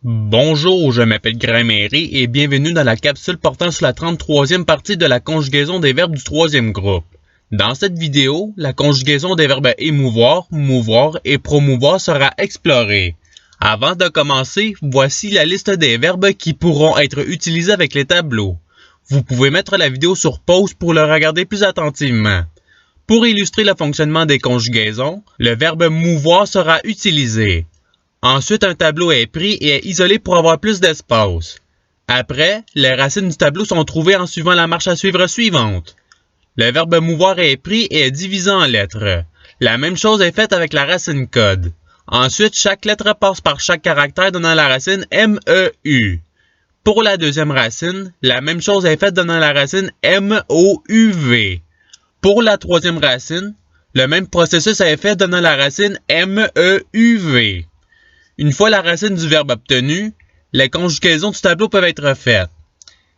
Bonjour, je m'appelle Gramairy et bienvenue dans la capsule portant sur la 33e partie de la conjugaison des verbes du troisième groupe. Dans cette vidéo, la conjugaison des verbes émouvoir, mouvoir et promouvoir sera explorée. Avant de commencer, voici la liste des verbes qui pourront être utilisés avec les tableaux. Vous pouvez mettre la vidéo sur pause pour le regarder plus attentivement. Pour illustrer le fonctionnement des conjugaisons, le verbe mouvoir sera utilisé. Ensuite, un tableau est pris et est isolé pour avoir plus d'espace. Après, les racines du tableau sont trouvées en suivant la marche à suivre suivante. Le verbe mouvoir est pris et est divisé en lettres. La même chose est faite avec la racine code. Ensuite, chaque lettre passe par chaque caractère donnant la racine MEU. Pour la deuxième racine, la même chose est faite donnant la racine MOUV. Pour la troisième racine, le même processus est fait donnant la racine MEUV. Une fois la racine du verbe obtenue, les conjugaisons du tableau peuvent être faites.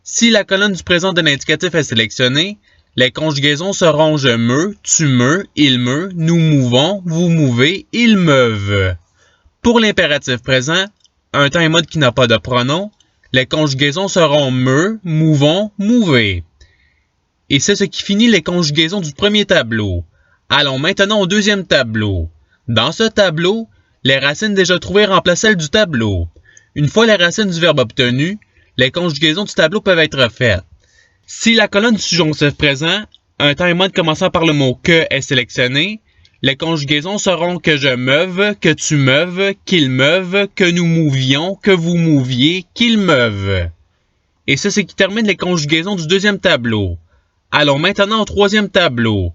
Si la colonne du présent de l'indicatif est sélectionnée, les conjugaisons seront je me, tu me, il me, nous mouvons, vous mouvez, ils meuvent. Pour l'impératif présent, un temps et mode qui n'a pas de pronom, les conjugaisons seront me, mouvons, mouvez. Et c'est ce qui finit les conjugaisons du premier tableau. Allons maintenant au deuxième tableau. Dans ce tableau, les racines déjà trouvées remplacent celles du tableau. Une fois les racines du verbe obtenues, les conjugaisons du tableau peuvent être faites. Si la colonne du subjonctif présent, un temps et mode commençant par le mot que est sélectionné, les conjugaisons seront que je meuve, que tu meuves, qu'il meuve, que nous mouvions, que vous mouviez, qu'il meuve. Et c'est ce qui termine les conjugaisons du deuxième tableau. Allons maintenant au troisième tableau.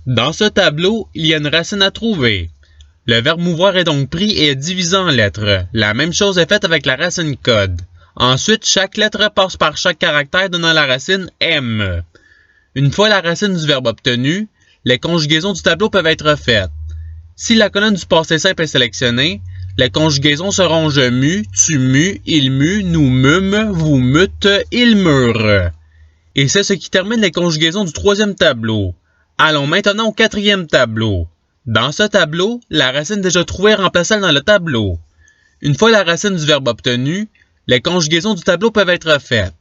Dans ce tableau, il y a une racine à trouver. Le verbe mouvoir est donc pris et est divisé en lettres. La même chose est faite avec la racine code. Ensuite, chaque lettre passe par chaque caractère donnant la racine M. Une fois la racine du verbe obtenue, les conjugaisons du tableau peuvent être faites. Si la colonne du passé simple est sélectionnée, les conjugaisons seront je mue, tu mues, il mue, nous mûmes, vous mûtes, ils meurent. Et c'est ce qui termine les conjugaisons du troisième tableau. Allons maintenant au quatrième tableau. Dans ce tableau, la racine déjà trouvée remplace celle dans le tableau. Une fois la racine du verbe obtenue, les conjugaisons du tableau peuvent être faites.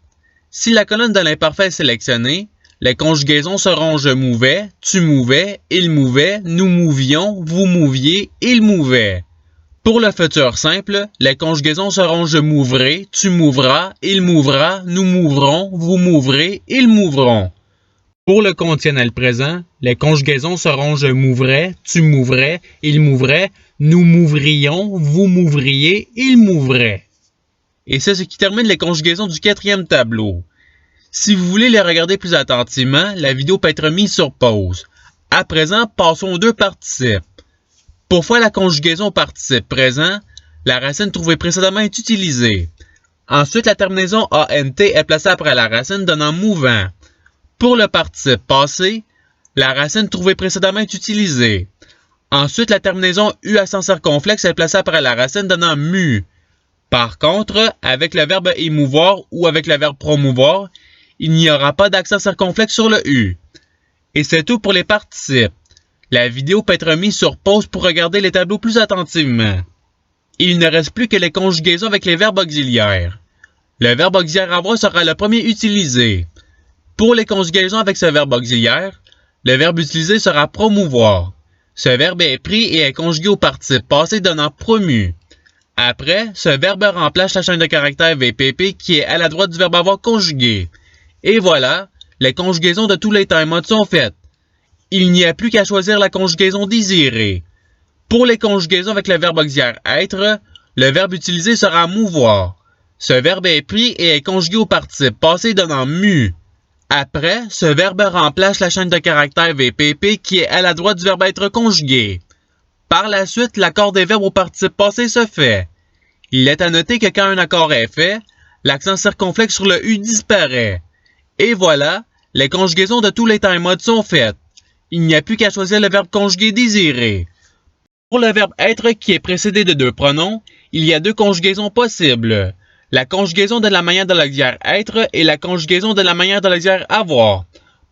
Si la colonne de l'imparfait est sélectionnée, les conjugaisons seront je mouvais, tu mouvais, il mouvait, nous mouvions, vous mouviez, il mouvait. Pour le futur simple, les conjugaisons seront je mouvrai, tu mouvras, il mouvra, nous mouvrons, vous mouvrez, ils mouvront. Pour le conditionnel présent, les conjugaisons seront je mouvrais, tu mouvrais, il mouvrait, nous mouvrions, vous mouvriez, ils mouvraient. Et c'est ce qui termine les conjugaisons du quatrième tableau. Si vous voulez les regarder plus attentivement, la vidéo peut être mise sur pause. À présent, passons aux deux participes. Pour faire la conjugaison au participe présent, la racine trouvée précédemment est utilisée. Ensuite, la terminaison ANT est placée après la racine donnant mouvant. Pour le participe passé, la racine trouvée précédemment est utilisée. Ensuite, la terminaison U accent circonflexe est placée après la racine donnant mu. Par contre, avec le verbe émouvoir ou avec le verbe promouvoir, il n'y aura pas d'accent circonflexe sur le U. Et c'est tout pour les participes. La vidéo peut être mise sur pause pour regarder les tableaux plus attentivement. Il ne reste plus que les conjugaisons avec les verbes auxiliaires. Le verbe auxiliaire avoir sera le premier utilisé. Pour les conjugaisons avec ce verbe auxiliaire, le verbe utilisé sera promouvoir. Ce verbe est pris et est conjugué au participe passé donnant promu. Après, ce verbe remplace la chaîne de caractères VPP qui est à la droite du verbe avoir conjugué. Et voilà, les conjugaisons de tous les temps et modes sont faites. Il n'y a plus qu'à choisir la conjugaison désirée. Pour les conjugaisons avec le verbe auxiliaire être, le verbe utilisé sera mouvoir. Ce verbe est pris et est conjugué au participe passé donnant mu. Après, ce verbe remplace la chaîne de caractères VPP qui est à la droite du verbe être conjugué. Par la suite, l'accord des verbes au participe passé se fait. Il est à noter que quand un accord est fait, l'accent circonflexe sur le U disparaît. Et voilà, les conjugaisons de tous les temps et modes sont faites. Il n'y a plus qu'à choisir le verbe conjugué désiré. Pour le verbe être qui est précédé de deux pronoms, il y a deux conjugaisons possibles. La conjugaison de la manière de l'auxiliaire être et la conjugaison de la manière de l'auxiliaire avoir.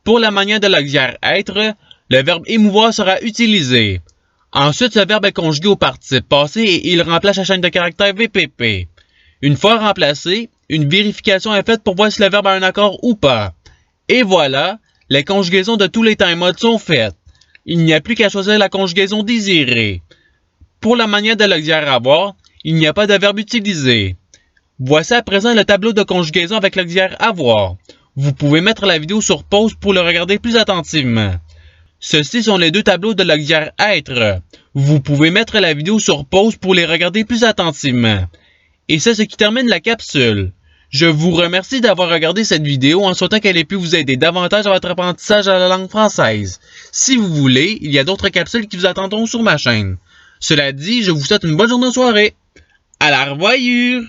Pour la manière de l'auxiliaire être, le verbe émouvoir sera utilisé. Ensuite, ce verbe est conjugué au participe passé et il remplace la chaîne de caractères VPP. Une fois remplacé, une vérification est faite pour voir si le verbe a un accord ou pas. Et voilà, les conjugaisons de tous les temps et modes sont faites. Il n'y a plus qu'à choisir la conjugaison désirée. Pour la manière de l'auxiliaire avoir, il n'y a pas de verbe utilisé. Voici à présent le tableau de conjugaison avec l'auxiliaire avoir. Vous pouvez mettre la vidéo sur pause pour le regarder plus attentivement. Ceux-ci sont les deux tableaux de l'auxiliaire être. Vous pouvez mettre la vidéo sur pause pour les regarder plus attentivement. Et c'est ce qui termine la capsule. Je vous remercie d'avoir regardé cette vidéo en souhaitant qu'elle ait pu vous aider davantage à votre apprentissage à la langue française. Si vous voulez, il y a d'autres capsules qui vous attendront sur ma chaîne. Cela dit, je vous souhaite une bonne journée de soirée. À la revoyure!